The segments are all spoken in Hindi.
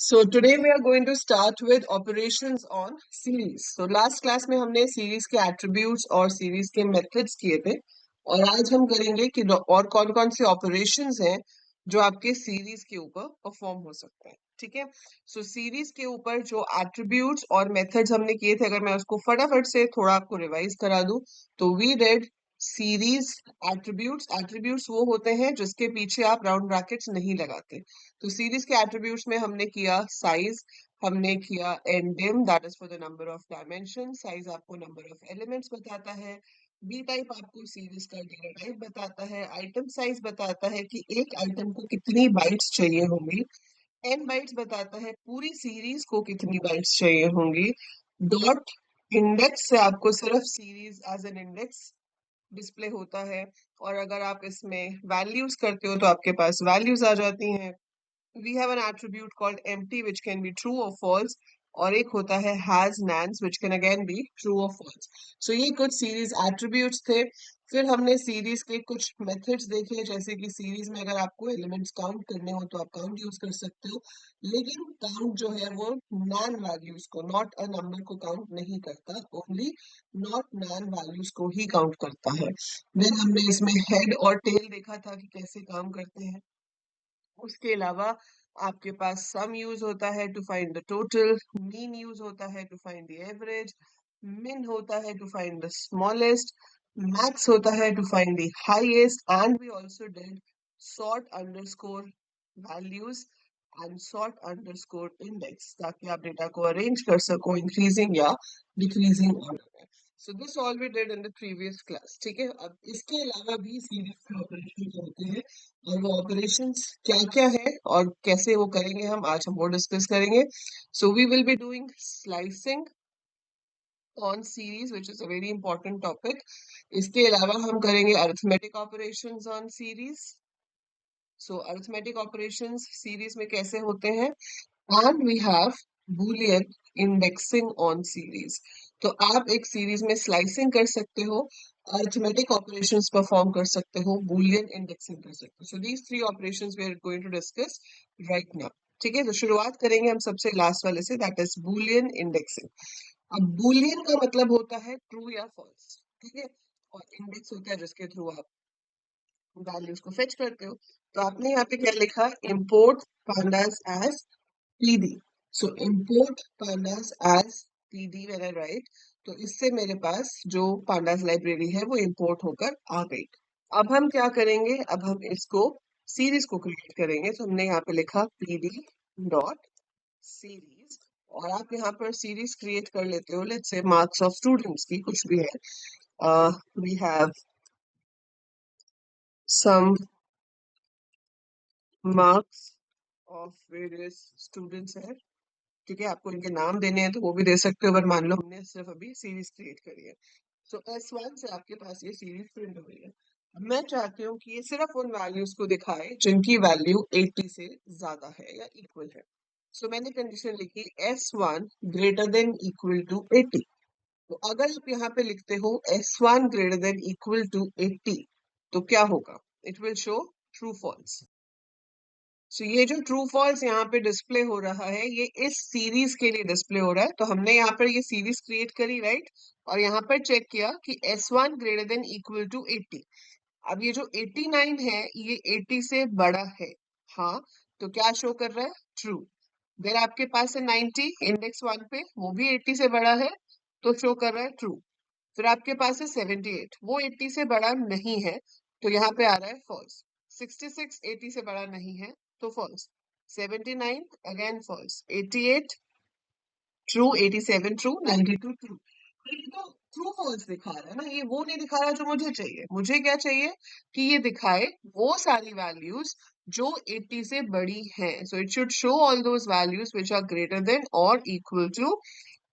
So today we are going to start with operations on series. So last class में हमने series के attributes और series के methods किए थे और आज हम करेंगे कि और कौन कौन से operations हैं जो आपके series के ऊपर perform हो सकते हैं. ठीक है. So series के ऊपर जो attributes और methods हमने किए थे, अगर मैं उसको फटाफट से थोड़ा आपको revise करा दूं, तो we did सीरीज एट्रीब्यूट्स वो होते हैं जिसके पीछे आप राउंड ब्रैकेट्स नहीं लगाते. तो सीरीज के एट्रीब्यूट्स में हमने किया साइज, हमने किया एंडिम that is for the number of dimension, size आपको नंबर ऑफ एलिमेंट्स बताता है, बी टाइप आपको सीरीज का डेटा टाइप बताता है, आइटम साइज बताता है कि एक आइटम को कितनी बाइट्स चाहिए होंगी, एन बाइट्स बताता है पूरी सीरीज को कितनी बाइट्स चाहिए होंगी, डॉट इंडेक्स से आपको सिर्फ series as an index display होता है, और अगर आप इसमें वैल्यूज करते हो तो आपके पास वैल्यूज आ जाती हैं. we have an attribute called empty which can be true or false, और एक होता है has nans which can again be true or false. So ये कुछ series attributes थे. फिर हमने series के कुछ methods देखे, जैसे कि series में अगर आपको elements count करने हो तो आप count यूज कर सकते हो, लेकिन count जो है वो nan values को, not a number को count नहीं करता, only not nan values को ही count करता है. Then हमने इसमें head और tail देखा था कि कैसे काम करते हैं. उसके अलावा आपके पास सम यूज होता है to find the total, mean use होता है to find the average, min होता है to find the smallest, max होता है to find the highest, and we also did sort underscore values and sort underscore index, ताकि आप डेटा को अरेंज कर सको इंक्रीजिंग या डिक्रीजिंग ऑर्डर में. So this all we did in the previous class. ठीक है. अब इसके अलावा भी सीरीज के ऑपरेशन होते हैं, और वो ऑपरेशंस क्या क्या है और कैसे वो करेंगे आज हम वो डिस्कस करेंगे. So we will be doing slicing on series which is a very important topic. इसके अलावा हम करेंगे arithmetic operations on series. So arithmetic operations series में कैसे होते हैं, and we have boolean indexing on series. तो आप एक सीरीज में स्लाइसिंग कर सकते हो, अरिथमेटिक ऑपरेशंस परफॉर्म कर सकते हो, बूलियन इंडेक्सिंग कर सकते हो. So these three operations we are going to discuss right now. ठीक है. तो शुरुआत करेंगे हम सबसे लास्ट वाले से, दैट इज बूलियन इंडेक्सिंग. अब बूलियन का मतलब होता है ट्रू या फॉल्स. ठीक है. और इंडेक्स होता है जिसके थ्रू आप वैल्यूज को फेच करते हो. तो आपने यहाँ पे क्या लिखा, import pandas as pd. So import pandas as pd when I write, तो इससे मेरे पास जो pandas लाइब्रेरी है वो इंपोर्ट होकर आ गई. अब हम क्या करेंगे, अब हम इसको सीरीज को क्रिएट करेंगे. तो हमने यहाँ पे लिखा pd डॉट सीरीज, और आप यहाँ पर सीरीज क्रिएट कर लेते हो, let's say marks of students की कुछ भी है. We have some marks of various students है. ठीक है. आपको इनके नाम देने हैं तो वो भी दे सकते हो, पर मान लो हमने सिर्फ अभी सीरीज क्रिएट करी है. सो S1 से आपके पास ये सीरीज प्रिंट हो गई है. अब मैं चाहती हूँ कि ये सिर्फ उन वैल्यूज को दिखाए जिनकी वैल्यू 80 से ज्यादा है या इक्वल है. सो मैंने कंडीशन लिखी S1 greater than equal to 80. तो अगर आप यहाँ पे लिखते हो S1 greater than equal to 80, तो क्या होगा, it will show true false. So ये जो ट्रू फॉल्स यहाँ पे डिस्प्ले हो रहा है, ये इस सीरीज के लिए डिस्प्ले हो रहा है. तो हमने यहाँ पर ये सीरीज क्रिएट करी, राइट, और यहाँ पर चेक किया कि S1 greater than equal to 80. अब ये जो 89 है ये 80 से बड़ा है. हाँ, तो क्या शो कर रहा है, ट्रू. देन आपके पास है 90 इंडेक्स 1 पे, वो भी 80 से बड़ा है, तो शो कर रहा है ट्रू. फिर आपके पास है 78, वो 80 से बड़ा नहीं है, तो यहाँ पे आ रहा है फॉल्स. 66 80 से बड़ा नहीं है, तो false. 79 again false. 88 true, 87 true, 92 true. ये तो ट्रू फॉल्स दिखा रहा है ना, ये वो नहीं दिखा रहा जो मुझे चाहिए. मुझे क्या चाहिए कि ये दिखाए वो सारी वैल्यूज जो 80 से बड़ी हैं. So it should show all those values which are greater than और equal to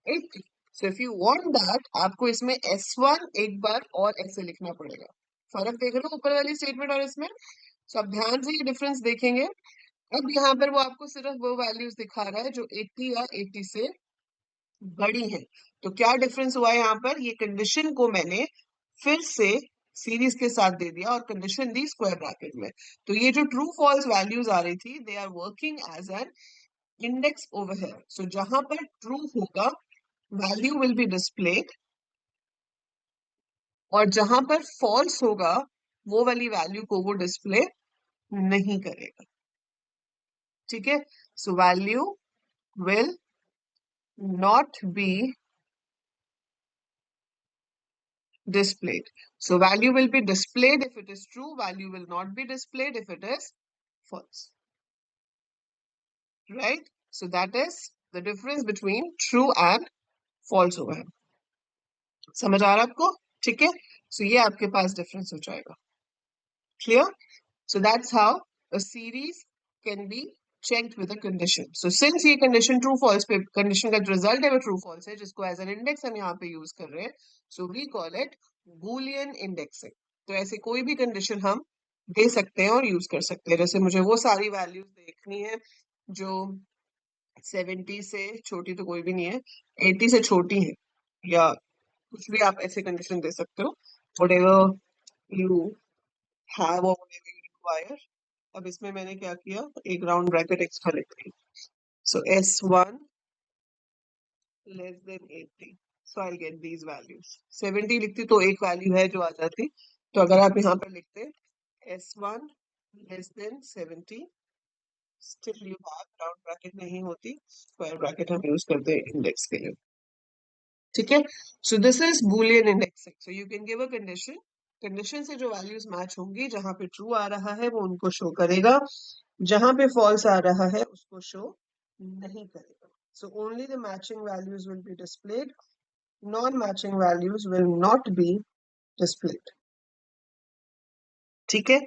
80. So if you want that, आपको इसमें S1 एक बार और ऐसे लिखना पड़ेगा. फर्क देख रहे हो ऊपर वाली स्टेटमेंट और इसमें. So अब ध्यान से ये डिफरेंस देखेंगे. अब यहाँ पर वो आपको सिर्फ वो वैल्यूज दिखा रहा है जो 80 या 80 से बड़ी है. तो क्या डिफरेंस हुआ यहाँ पर, ये कंडीशन को मैंने फिर से सीरीज के साथ दे दिया और कंडीशन दी स्क्वायर ब्रैकेट में. तो ये जो ट्रू फॉल्स वैल्यूज आ रही थी, they are working as an index over here, so जहां पर ट्रू होगा वैल्यू विल बी डिस्प्लेड, और जहां पर फॉल्स होगा वो वाली वैल्यू को वो डिस्प्ले नहीं करेगा। ठीक है, so value will not be displayed. So value will be displayed if it is true, value will not be displayed if it is false. Right? So that is the difference between true and false over here. समझ आ रहा है आपको? ठीक है, so ये आपके पास difference हो जाएगा. Clear? So that's how a series can be checked with a condition. So since ये condition true false पे condition का जो result है वो true false है, जिसको as an index हम यहाँ पे use कर रहे हैं, so we call it Boolean indexing. तो ऐसे कोई भी condition हम दे सकते हैं और use कर सकते हैं. जैसे मुझे वो सारी values देखनी है जो 70 से छोटी तो कोई भी नहीं है, 80 से छोटी है, या कुछ भी आप ऐसे condition दे सकते हो, whatever you have or whatever you require. अब इसमें मैंने क्या किया, एक राउंड ब्रैकेट एक्स्ट्रा लिख दी. सो S1 less than 80, so I get these values. 70 लिखती तो एक वैल्यू है जो आ जाती, तो अगर आप यहाँ पर लिखते S1 less than 70, still you have round bracket नहीं होती, स्क्वायर ब्रैकेट हम यूज करते हैं इंडेक्स के लिए. ठीक है, so this is Boolean indexing. So you can give a condition, condition से जो वैल्यूज मैच होंगी, जहां पे ट्रू आ रहा है वो उनको शो करेगा, जहां पे फॉल्स आ रहा है उसको शो नहीं करेगा. So only the matching values will be displayed, non matching values will not be displayed. ठीक है,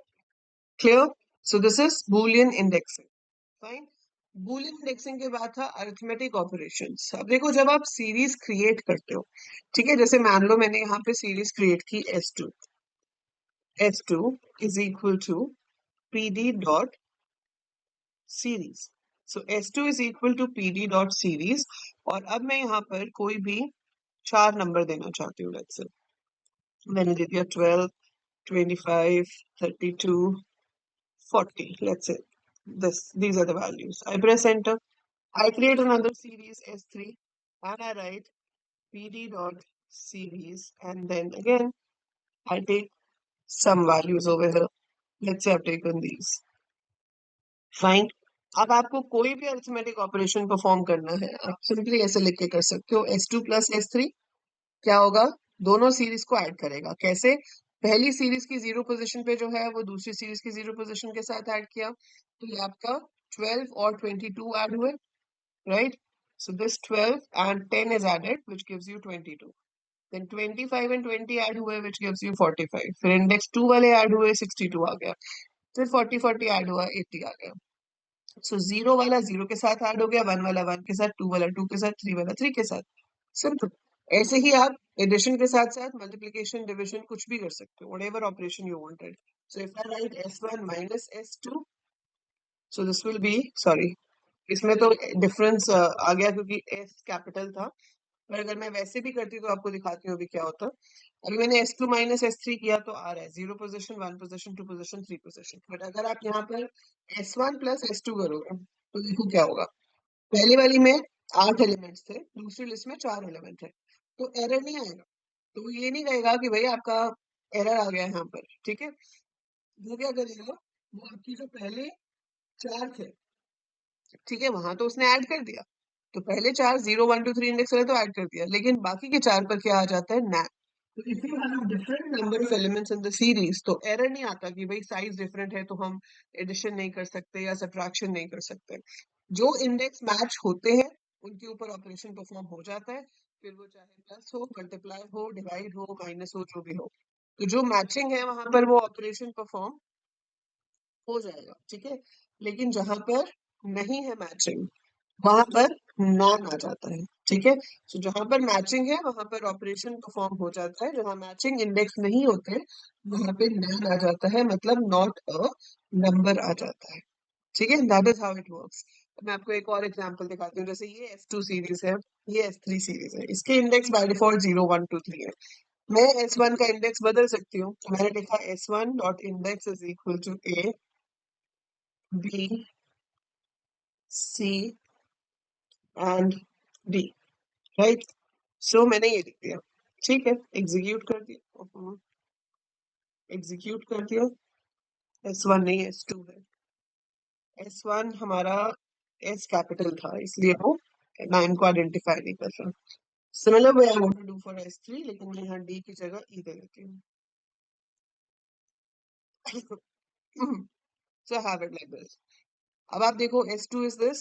clear? So this is Boolean indexing. Fine. Boolean indexing के बाद था अरिथमेटिक ऑपरेशंस. अब देखो, जब आप सीरीज क्रिएट करते हो, ठीक है, जैसे मान लो मैंने यहाँ पे सीरीज क्रिएट की S2, S2 is equal to PD dot series. So S2 is equal to PD dot series, और अब मैं यहाँ पर कोई भी 4 नंबर देना चाहती हूँ. लेट्स से मैंने दे दिया 12, 25, 32, 40. Let's say these are the values. I press enter. I create another series S3 and I write PD dot series, and then again I take some values over here. Let's say I've taken these. Fine. अब आपको कोई भी अरिथमेटिक ऑपरेशन परफॉर्म करना है, आप सिंपली ऐसे लिख के कर सकते हो. S2 प्लस S3 क्या होगा, दोनों सीरीज को ऐड करेगा. कैसे? पहली सीरीज की 0 पोजीशन पे जो है वो दूसरी सीरीज की 0 पोजीशन के साथ ऐड किया, तो ये आपका 12 और 22 ऐड हुए. Right? So this 12 and 10 is added, which gives you 22. Then 25 and 20 add हुए, which gives you 45. फिर इंडेक्स 2 वाले ऐड हुए, 62 आ गया. फिर 40 ऐड हुआ, 80 आ गया. सो 0 वाला 0 के साथ ऐड हो गया, 1 वाला 1 के साथ, 2 वाला 2 के साथ, 3 वाला 3 के साथ. सिंपल. ऐसे ही आप एडिशन के साथ साथ मल्टीप्लिकेशन, डिविजन कुछ भी कर सकते हो, whatever operation you wanted. So if I right S1 minus S2, so this will be, sorry, इसमें तो डिफरेंस आ गया क्योंकि S कैपिटल था, पर अगर मैं वैसे भी करती तो आपको दिखाती हूँ अभी क्या होता. अभी मैंने S2 minus S3 किया तो आ रहा है 0 position, 1 position, 2 position, 3 position. But अगर आप यहाँ पर S1 plus S2 करोगे तो देखो क्या होगा. पहली वाली में 8 एलिमेंट्स थे, दूसरी लिस्ट में 4 एलिमेंट थे, तो एरर नहीं आएगा. तो वो ये नहीं कहेगा कि भाई आपका एरर आ गया यहाँ पर. ठीक है, वो क्या करेगा, वो आपकी जो पहले 4 थे, ठीक है, वहां तो उसने ऐड कर दिया, तो पहले 4 0 1 2 3 इंडेक्स वाले तो ऐड कर दिया, लेकिन बाकी के 4 पर क्या आ जाता है, नैप. तो if you have different number of elements in the series, तो एरर नहीं आता कि भाई साइज डिफरेंट है तो हम एडिशन नहीं कर सकते या सब्ट्रैक्शन नहीं कर सकते. जो इंडेक्स मैच होते हैं उनके ऊपर ऑपरेशन परफॉर्म हो जाता है, फिर वो चाहे प्लस हो, मल्टीप्लाई हो, डिवाइड हो, माइनस हो, जो भी हो. तो जो मैचिंग है वहां पर वो ऑपरेशन परफॉर्म हो जाएगा. ठीक है, लेकिन जहां पर नहीं है मैचिंग वहां पर नॉन आ जाता है. ठीक है, सो जहां पर मैचिंग है वहां पर ऑपरेशन परफॉर्म हो जाता है, जहां मैचिंग इंडेक्स नहीं होते वहां पे नॉन आ जाता है, मतलब नॉट अ नंबर आ जाता है. ठीक है, that is how it works. मैं आपको एक और एग्जांपल दिखाती हूँ. जैसे ये S2 सीरीज है, ये S3 सीरीज है, इसके इंडेक्स बाय डिफॉल्ट 0 1 2 3 है. मैं S1 का इंडेक्स बदल सकती हूँ. तो मैंने लिखा S1 dot index is equal to A B C and D, right. So मैंने ये लिख दिया, ठीक है, एग्जीक्यूट कर दिया, एग्जीक्यूट कर दिया। S1 नहीं, S2 है। S1 हमारा S कैपिटल था, इसलिए वो 9 को आइडेंटिफाई नहीं कर रहा। Similar way I want to do for S3, लेकिन मैं यहाँ D की जगह E दे देती हूँ। So have it like this. अब आप देखो, S2 is this,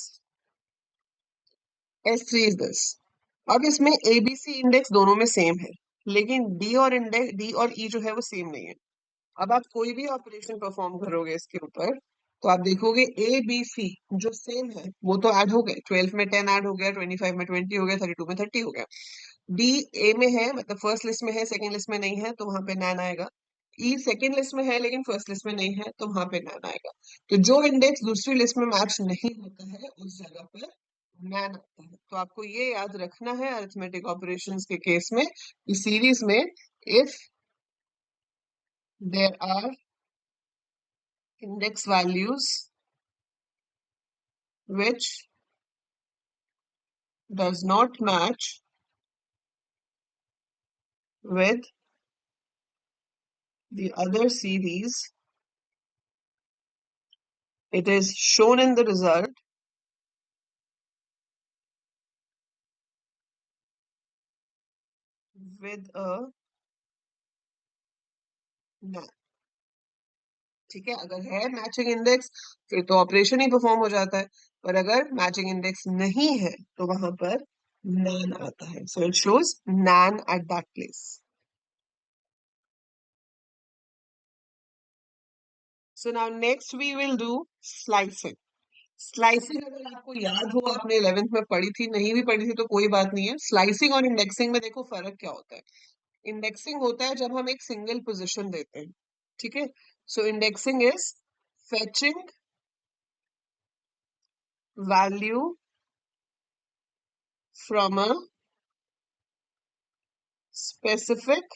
S3 is this। अब इसमें ABC इंडेक्स दोनों में सेम है, लेकिन D और E जो है वो सेम नहीं है। अब आप कोई भी ऑपरेशन परफॉर्म करोगे इसके ऊपर, तो आप देखोगे ABC जो सेम है वो तो ऐड हो गए, 12 में 10 ऐड हो गया, 25 में 20 हो गया, 32 में 30 हो गया। डी ए में है, मतलब फर्स्ट लिस्ट में है, सेकंड लिस्ट में नहीं है, तो वहां पे नैन आएगा। ई सेकंड लिस्ट में है लेकिन फर्स्ट लिस्ट में नहीं है, तो वहां पे नैन आएगा। तो जो इंडेक्स दूसरी लिस्ट में मैच नहीं होता है उस जगह पर नैन आता है। तो आपको ये याद रखना है अरिथमेटिक ऑपरेशंस के केस में, इस सीरीज में, if there are index values which does not match with the other series, it is shown in the result with a NaN। ठीक है, अगर है मैचिंग इंडेक्स फिर तो ऑपरेशन ही परफॉर्म हो जाता है, पर अगर मैचिंग इंडेक्स नहीं है तो वहां पर नैन आता है। So it shows NaN at that place. So now next we will do slicing. Slicing अगर आपको याद हो, आपने 11th में पढ़ी थी, नहीं भी पढ़ी थी तो कोई बात नहीं है। स्लाइसिंग और इंडेक्सिंग में देखो फर्क क्या होता है। इंडेक्सिंग होता है जब हम एक सिंगल पोजीशन देते हैं, ठीक है। So indexing is fetching value from a specific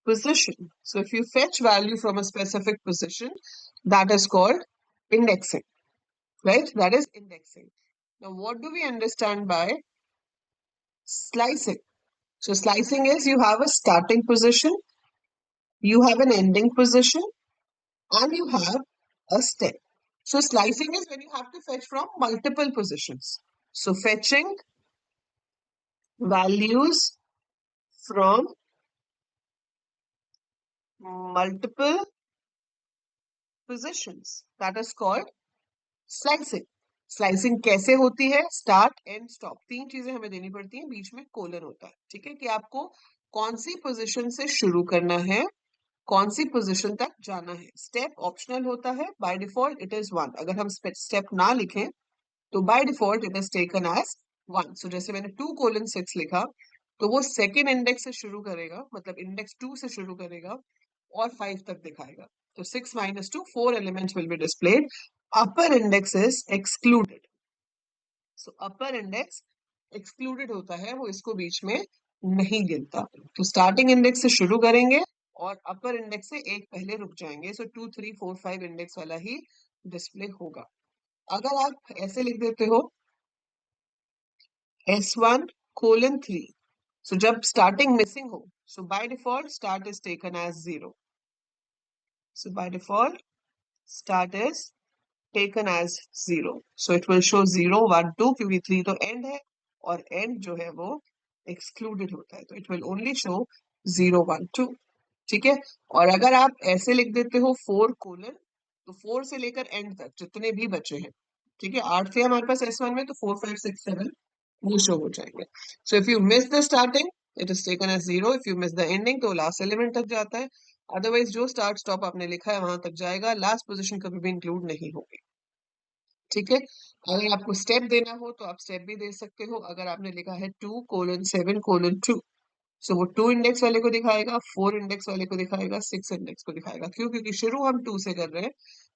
position. So if you fetch value from a specific position, that is called indexing, right? That is indexing. Now, what do we understand by slicing? So slicing is you have a starting position, you have an ending position, and you have a step. So slicing is when you have to fetch from multiple positions. So fetching values from multiple positions. That is called slicing. Slicing कैसे होती है? स्टार्ट एंड स्टॉप, तीन चीजें हमें देनी पड़ती हैं, बीच में कोलन होता है, ठीक है, कि आपको कौन सी पोजीशन से शुरू करना है, कौन सी पोजीशन तक जाना है। स्टेप ऑप्शनल होता है, बाय डिफॉल्ट इट इज 1। अगर हम स्टेप ना लिखें तो by default it is taken as 1। So जैसे मैंने 2:6 लिखा, तो वो सेकेंड इंडेक्स से शुरू करेगा, मतलब इंडेक्स 2 से शुरू करेगा और 5 तक दिखाएगा। तो 6 - 2, 4 elements will be displayed. Upper index is excluded. So upper index excluded होता है, वो इसको बीच में नहीं गिनता। तो स्टार्टिंग इंडेक्स से शुरू करेंगे और अपर इंडेक्स से एक पहले रुक जाएंगे। सो 2, 3, 4, 5 इंडेक्स वाला ही डिस्प्ले होगा। अगर आप ऐसे लिख देते हो S1:3, सो जब स्टार्टिंग मिसिंग हो, so by default start is taken as 0। So by default start is taken as 0. So it will show 0, 1, 2, क्योंकि 3 तो end है और end जो है वो excluded होता है, तो it will only show 0, 1, 2। ठीक है, और अगर आप ऐसे लिख देते हो 4:, तो 4 से लेकर end तक जितने भी बचे हैं, ठीक है, 8 थे हमारे पास S1 में, तो 4, 5, 6, 7 वो शो हो जाएंगे। So if you miss the starting it is taken as 0, if you miss the ending तो लास्ट एलिमेंट तक जाता है, अदरवाइज जो स्टार्ट स्टॉप आपने लिखा है वहां तक जाएगा, लास्ट पोजीशन कभी भी इंक्लूड नहीं होगी। ठीक है, अगर आपको स्टेप देना हो तो आप स्टेप भी दे सकते हो। अगर आपने लिखा है 2:7:2, सो वो 2 इंडेक्स वाले को दिखाएगा, 4 इंडेक्स वाले को दिखाएगा, 6 इंडेक्स को दिखाएगा। क्यों? क्योंकि शुरू हम 2 से कर रहे हैं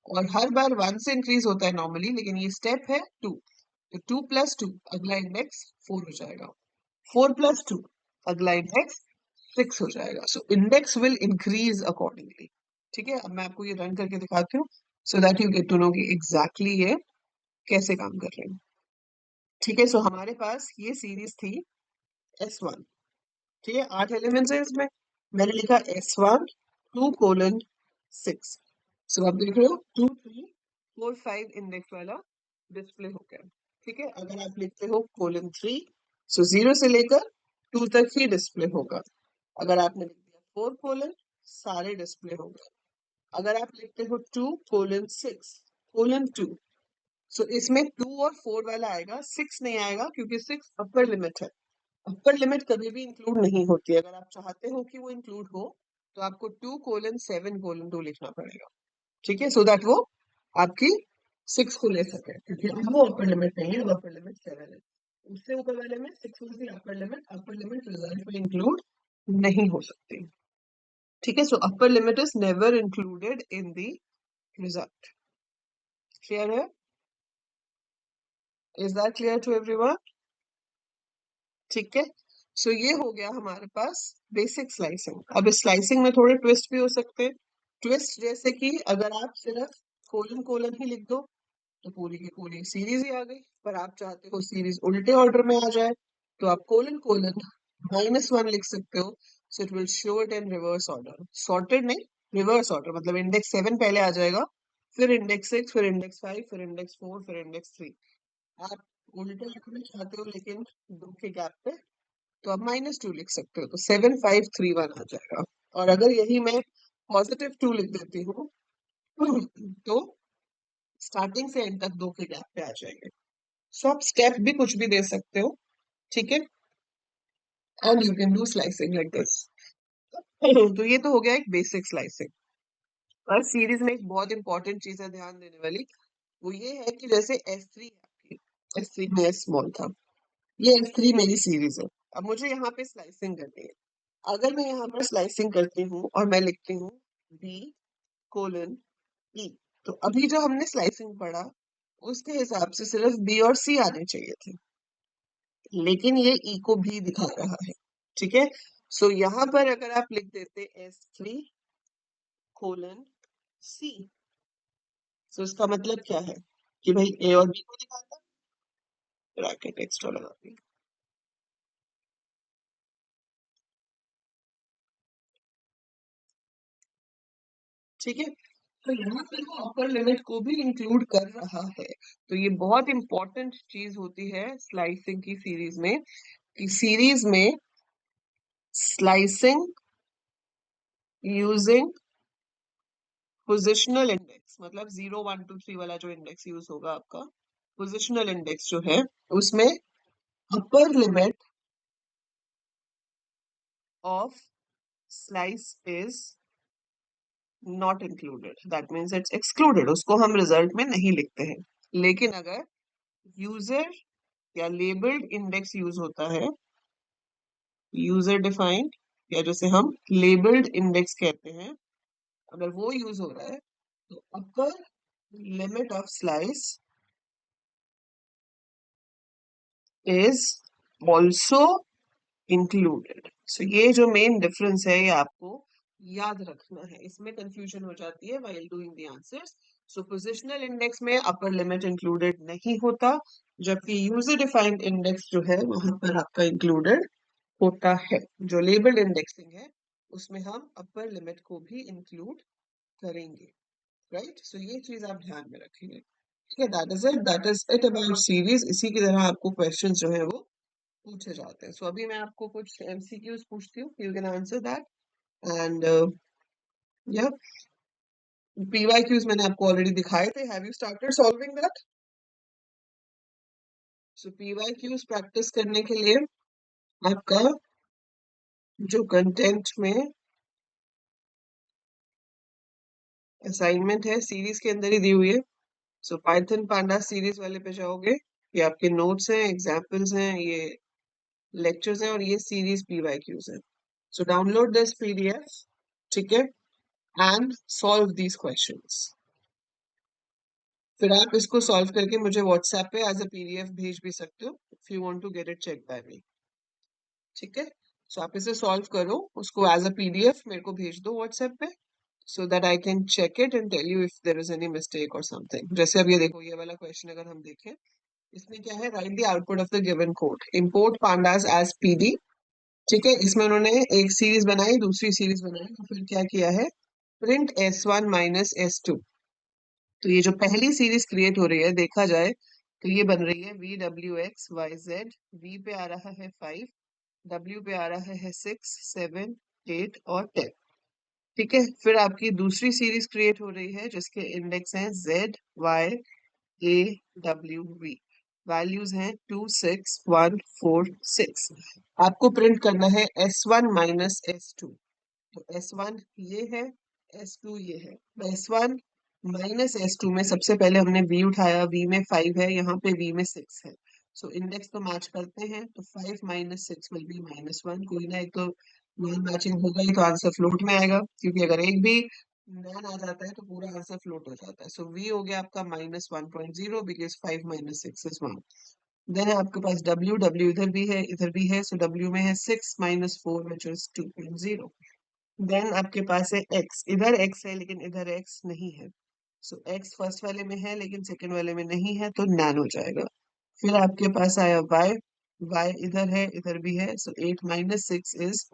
और हर बार 1 से इंक्रीज होता है नॉर्मली, लेकिन ये स्टेप है 2, तो 2+2 अगला इंडेक्स 4 हो जाएगा, 4+2 अगला इंडेक्स 6 हो जाएगा। So index will increase accordingly. ठीक है, अब मैं आपको ये रन करके दिखाती हूँ, so that you get to know कि एग्जैक्टली ये कैसे काम कर रहे हैं। ठीक है, सो हमारे पास ये सीरीज थी S1। ठीक है, 8 एलिमेंट्स है इसमें। मैंने लिखा S1 2:6। सो आप देख रहे हो 2 3 4 5 इंडेक्स वाला डिस्प्ले हो गया। ठीक है, अगर आप लिखते हो :3, सो 0 से लेकर 2 तक ही डिस्प्ले होगा। अगर आपने लिख दिया 4 : सारे डिस्प्ले होंगे। अगर आप लिखते हो 2:6 : 2, सो इसमें 2 और 4 वाला आएगा, 6 नहीं आएगा क्योंकि 6 अपर लिमिट है। अपर लिमिट कभी भी इंक्लूड नहीं होती है। अगर आप चाहते हो कि वो इंक्लूड हो तो आपको 2:7:2 लिखना पड़ेगा। ठीक है, सो दैट वो आपकी 6 को ले सके, क्योंकि अब वो अपर लिमिट नहीं है, वो अपर लिमिट 7 है। उससे ऊपर वाले में 6 was the upper limit result में इंक्लूड नहीं हो सकती। ठीक है, so upper limit is never included in the result. Clear है? Is that clear to everyone? ठीक है, सो ये हो गया हमारे पास बेसिक स्लाइसिंग। अब इस स्लाइसिंग में थोड़े ट्विस्ट भी हो सकते हैं। ट्विस्ट जैसे कि अगर आप सिर्फ कोलन कोलन ही लिख दो तो पूरी की पूरी सीरीज ही आ गई, पर आप चाहते हो सीरीज उल्टे ऑर्डर में आ जाए तो आप कोलन कोलन -1 लिख सकते हो। So it will show it in reverse order, sorted नहीं, रिवर्स ऑर्डर, मतलब इंडेक्स 7 पहले आ जाएगा, फिर इंडेक्स 6, फिर इंडेक्स 5, फिर इंडेक्स 4, फिर इंडेक्स 3। आप उल्टे लिखना चाहते हो लेकिन दो के गैप पे, तो आप -2 लिख सकते हो, तो 7 5 3 1 आ जाएगा। और अगर यही मैं +2 लिख देती हूँ तो स्टार्टिंग से एंड तक दो के गैप पे आ जाएंगे। सो आप स्टेप भी कुछ भी दे सकते हो। ठीक है, and you can do slicing like this. तो ये तो हो गया एक बेसिक स्लाइसिंग। पर सीरीज में एक बहुत इंपॉर्टेंट चीज है ध्यान देने वाली, वो ये है कि जैसे S3 है आपकी, S3 में S स्मॉल था, ये S3 मेरी सीरीज है। अब मुझे यहाँ पे स्लाइसिंग करनी है। अगर मैं यहाँ पर स्लाइसिंग करती हूँ और मैं लिखती हूँ B:E, तो अभी जो हमने स्लाइसिंग पढ़ा उसके हिसाब से सिर्फ B और C आने चाहिए थे, लेकिन ये E को भी दिखा रहा है। ठीक है, सो यहाँ पर अगर आप लिख देते S3:C, तो इसका मतलब क्या है कि भाई A और B को दिखाता, ब्रैकेट एक्स्ट्रा लगा दी। ठीक है, तो यहाँ पर वो अपर लिमिट को भी इंक्लूड कर रहा है। तो ये बहुत इंपॉर्टेंट चीज होती है स्लाइसिंग की सीरीज में, कि सीरीज में स्लाइसिंग यूजिंग पोजिशनल इंडेक्स, मतलब 0 1 2 3 वाला जो इंडेक्स यूज होगा आपका, पोजिशनल इंडेक्स जो है, उसमें अपर limit of slice is not included, that means it's excluded, उसको हम रिजल्ट में नहीं लिखते हैं। लेकिन अगर यूजर या लेबल्ड इंडेक्स यूज होता है, यूजर डिफाइंड या जैसे हम लेबल्ड इंडेक्स कहते हैं, अगर वो यूज हो रहा है तो upper limit of slice is also included. So ये जो मेन डिफरेंस है ये आपको याद रखना है, इसमें कंफ्यूजन हो जाती है while doing the answers. So positional index में अपर लिमिट इंक्लूडेड नहीं होता, जबकि यूजर डिफाइंड इंडेक्स जो है वहां पर आपका इंक्लूडेड होता है। जो लेबल्ड इंडेक्सिंग है उसमें हम अपर लिमिट को भी इंक्लूड करेंगे। राइट, सो ये चीज आप ध्यान में रखेंगे। ठीक है, that is it about series. इसी की तरह आपको क्वेश्चंस जो है वो पूछे जाते हैं। सो अभी मैं आपको कुछ एमसीक्यूज पूछती हूँ, you can answer that. And या पीवाईक्यूज मैंने आपको ऑलरेडी दिखाए थे, have you started solving that? So PYQs practice करने के लिए आपका जो कंटेंट में असाइनमेंट है सीरीज के अंदर ही दी हुई है। सो पाइथन पांडा सीरीज वाले पे जाओगे, ये आपके नोट्स हैं, एग्जाम्पल्स हैं, ये लेक्चर्स हैं और ये सीरीज पीवाईक्यूज है। सो डाउनलोड दिस पीडीएफ, ठीक है, एंड सॉल्व दीज क्वेश्चंस। फिर आप इसको सॉल्व करके मुझे व्हाट्सएप पे एज अ पीडीएफ भेज भी सकते हो if you want to get it check by me. ठीक है, सो आप इसे सॉल्व करो, उसको एज अ पीडीएफ मेरे को भेज दो व्हाट्सएप पे, so that I can check it and tell you if there is any mistake or something. जैसे अब ये देखो, ये वाला क्वेश्चन अगर हम देखें इसमें क्या है, write the output of the given code, import pandas as PD. ठीक है, इसमें उन्होंने एक सीरीज बनाई, दूसरी सीरीज बनाई, तो फिर क्या किया है, प्रिंट S1 माइनस S2। तो ये जो पहली सीरीज क्रिएट हो रही है, देखा जाए तो ये बन रही है VWX YZ। V पे आ रहा है 5, W पे आ रहा है 6, 7, 8 और 10। ठीक है, फिर आपकी दूसरी सीरीज क्रिएट हो रही है जिसके इंडेक्स हैं ZYAWV। वैल्यूज हैं 2, 6, 1, 4, 6। आपको प्रिंट करना है S1 माइनस S2। तो S1 ये है, S2 ये है। S1 माइनस S2 में सबसे पहले हमने V उठाया, V में 5 है, यहाँ पे V में 6 है। सो इंडेक्स तो मैच करते हैं, तो 5 माइनस 6 विल बी -1। कोई ना एक तो नॉन मैचिंग होगा ही, तो आंसर फ्लोट में आएगा, क्योंकि अगर एक भी नॉन आ जाता है तो पूरा आंसर फ्लोट हो जाता है। सो V हो गया आपका -1.0, बिकॉज 5 माइनस 6 इज 1। देन है आपके पास W, W इधर भी है, इधर भी है, सो W में है 6 माइनस 4 विच इज 2.0। देन आपके पास है x, इधर x है लेकिन इधर x नहीं है। सो x फर्स्ट वाले में है लेकिन सेकंड वाले में नहीं है, तो नैन हो जाएगा। फिर आपके पास आया y, y इधर है, इधर भी है, सो 8 माइनस 6 इज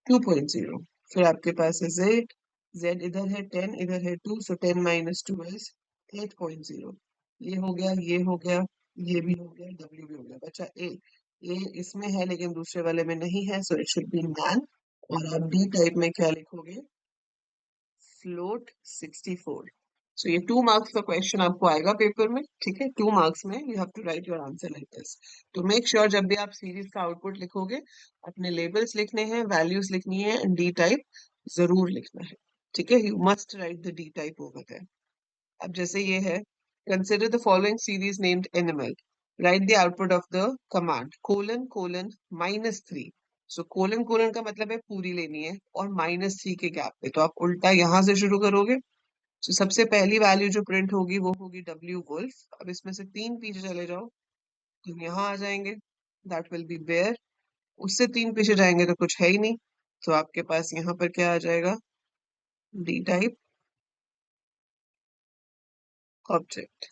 2.0। फिर आपके पास है z, z इधर है, 10 इधर है 2, सो 10 माइनस 2 इज 8.0। ये हो गया, ये हो गया, ये भी हो गया, w भी हो गया, बचा a इसमें है लेकिन दूसरे वाले में नहीं है, सो इट शुड बी नैन। और आप डी टाइप में क्या लिखोगे, फ्लोट 64। सो ये 2 मार्क्स का क्वेश्चन आपको आएगा पेपर में। ठीक है, 2 मार्क्स में you have to write your answer like this. तो मेक श्योर जब भी आप सीरीज का आउटपुट लिखोगे, अपने लेबल्स लिखने हैं, वैल्यूज लिखनी है, एंड डी टाइप जरूर लिखना है। ठीक है, you must write the D type over there. अब जैसे ये है, consider the following series named animal, write the output of the command colon colon -3। So colon colon का मतलब है पूरी लेनी है, और -3 के गैप पे, तो आप उल्टा यहां से शुरू करोगे। तो सबसे पहली वैल्यू जो प्रिंट होगी वो होगी W वुल्फ। अब इसमें से 3 पीछे चले जाओ, तो यहाँ आ जाएंगे, दैट विल बी बेयर। उससे 3 पीछे जाएंगे तो कुछ है ही नहीं, तो आपके पास यहाँ पर क्या आ जाएगा, D type object.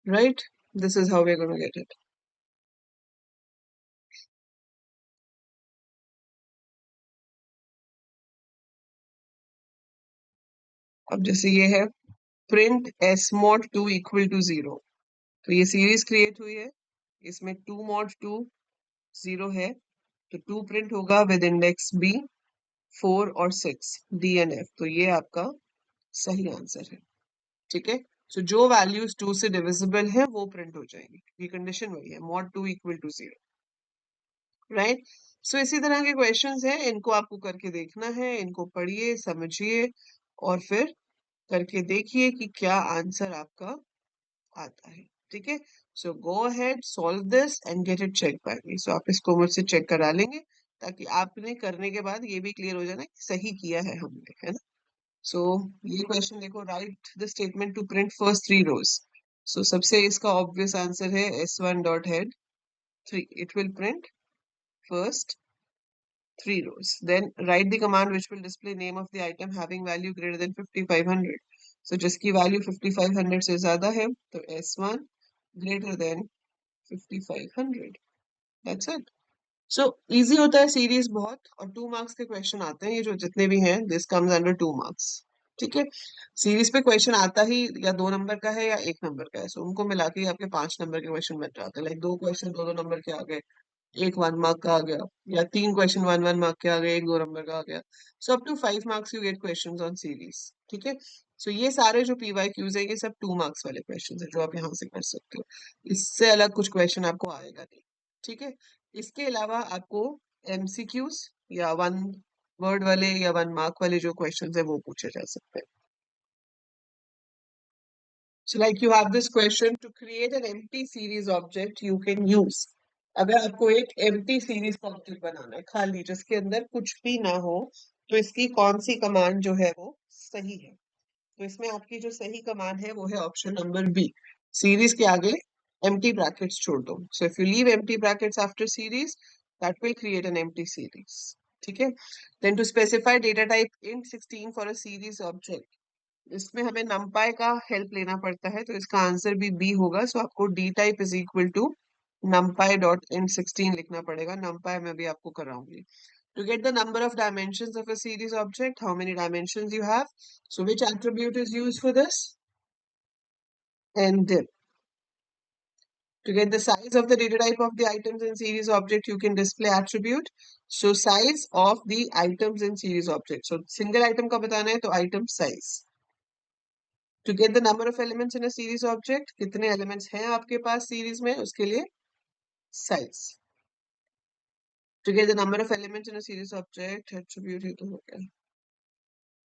Right, this is how we are gonna get it. अब जैसे ये है, print S mod 2 equal to 0। तो ये सीरीज क्रिएट हुई है, इसमें 2 mod 2 0 है, तो 2 प्रिंट होगा विद इंडेक्स B, 4 और 6, D एंड F। तो ये आपका सही आंसर है। ठीक है, सो जो वैल्यूज 2 से डिविजिबल है वो प्रिंट हो जाएंगी, ये कंडीशन वही है, mod 2 इक्वल टू 0। राइट, सो इसी तरह के क्वेश्चंस हैं, इनको आपको करके देखना है, इनको पढ़िए, समझिए, और फिर करके देखिए कि क्या आंसर आपका आता है। ठीक है, so go ahead, solve this and get it check by me. So आप इसको मुझसे चेक करा लेंगे, ताकि आपने करने के बाद ये भी क्लियर हो जाना कि सही किया है हमने, है ना। सो ये क्वेश्चन देखो, write the statement to print first 3 rows. So सबसे इसका ऑब्वियस आंसर है S1 dot head 3, it will print first 3 rows. Then write the command which will display name of the item having value greater than 5500. So जिसकी वैल्यू 5500 से ज्यादा है, तो S1 greater than 5500। That's it. So easy होता है सीरीज बहुत, और 2 मार्क्स के क्वेश्चन आते हैं, ये जो जितने भी हैं, दिस कम्स अंडर 2 मार्क्स। ठीक है, सीरीज पे क्वेश्चन आता ही या 2 नंबर का है या 1 नंबर का है, सो उनको मिला के आपके 5 नंबर के क्वेश्चन बन जाते हैं। लाइक 2 क्वेश्चन 2 नंबर के आ गए, एक 1 मार्क का आ गया, या 3 क्वेश्चन 1 मार्क के आ गए, एक 2 नंबर का आ गया। So up to 5 marks you get questions on series. ठीक है, सो ये सारे जो पीवाई क्यूज है, ये सब 2 मार्क्स वाले क्वेश्चंस है जो आप यहाँ से कर सकते हो। इससे अलग कुछ क्वेश्चन आपको आएगा नहीं। ठीक है, इसके अलावा आपको एमसीक्यूज या 1 वर्ड वाले या 1 मार्क वाले जो क्वेश्चंस है वो पूछे जा सकते हैं। So like you have this question, to create an empty series object you can use। अगर आपको एक empty series का object बनाना है, खाली, जिसके अंदर कुछ भी ना हो, तो इसकी कौन सी कमांड जो है वो सही है। तो इसमें आपकी जो सही कमांड है वो है ऑप्शन नंबर बी, सीरीज के आगे empty brackets छोड़ दो। So if you leave empty brackets after series, that will create an empty series। ठीक है, then to specify data type int 16 for a series object, इसमें हमें numpy का हेल्प लेना पड़ता है, तो इसका आंसर भी बी होगा। सो आपको d type is equal to numpy dot int 16 लिखना पड़ेगा। numpy मैं भी आपको कराऊंगी। To get the number of dimensions of a series object, how many dimensions you have? So which attribute is used for this? Ndim. To get the size of the data type of the items in series object, you can display attribute. So size of the items in series object. So single item का बताना है तो item size. To get the number of elements in a series object, कितने elements हैं आपके पास series में, उसके लिए size. To get the number of elements in a series object, attribute ये तो हो गया.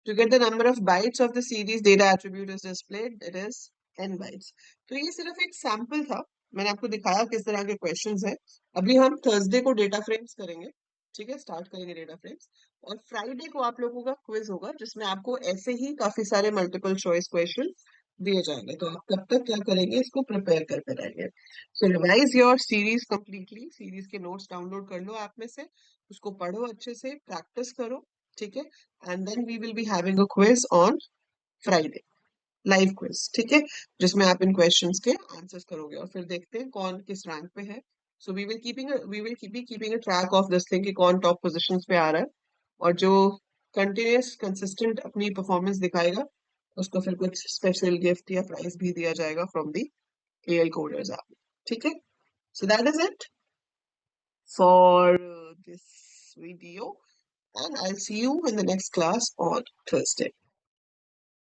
To get the number of bytes of the series data attribute is displayed, it is n bytes. तो ये सिर्फ एक सैंपल था, मैंने आपको दिखाया किस तरह के क्वेश्चंस हैं। अभी हम थर्सडे को डेटा फ्रेम्स करेंगे, ठीक है, स्टार्ट करेंगे डेटा फ्रेम्स। और फ्राइडे को आप लोगों का क्विज होगा जिसमें आपको ऐसे ही काफी सारे मल्टीपल चॉइस क्वेश्चन दिए जाएंगे। तो आप तब तक क्या करेंगे, इसको प्रिपेयर करते रहेंगे। So revise your series completely, series के नोट्स डाउनलोड कर लो ऐप में से, उसको पढ़ो अच्छे से, प्रैक्टिस करो, ठीक है। And then we will be having a quiz on Friday, live quiz, ठीक है, जिसमें आप इन क्वेश्चंस के आंसर्स करोगे और फिर देखते हैं कौन किस रैंक पे है। So we will be keeping a track of this thing कि कौन टॉप पोजीशंस पे आ रहा है, और जो कंटिन्यूस कंसिस्टेंट अपनी परफॉर्मेंस दिखाएगा उसको फिर कुछ स्पेशल गिफ्ट या प्राइज भी दिया जाएगा from the AL coders app, ठीक है। So that is it for this video and I'll see you in the next class on Thursday.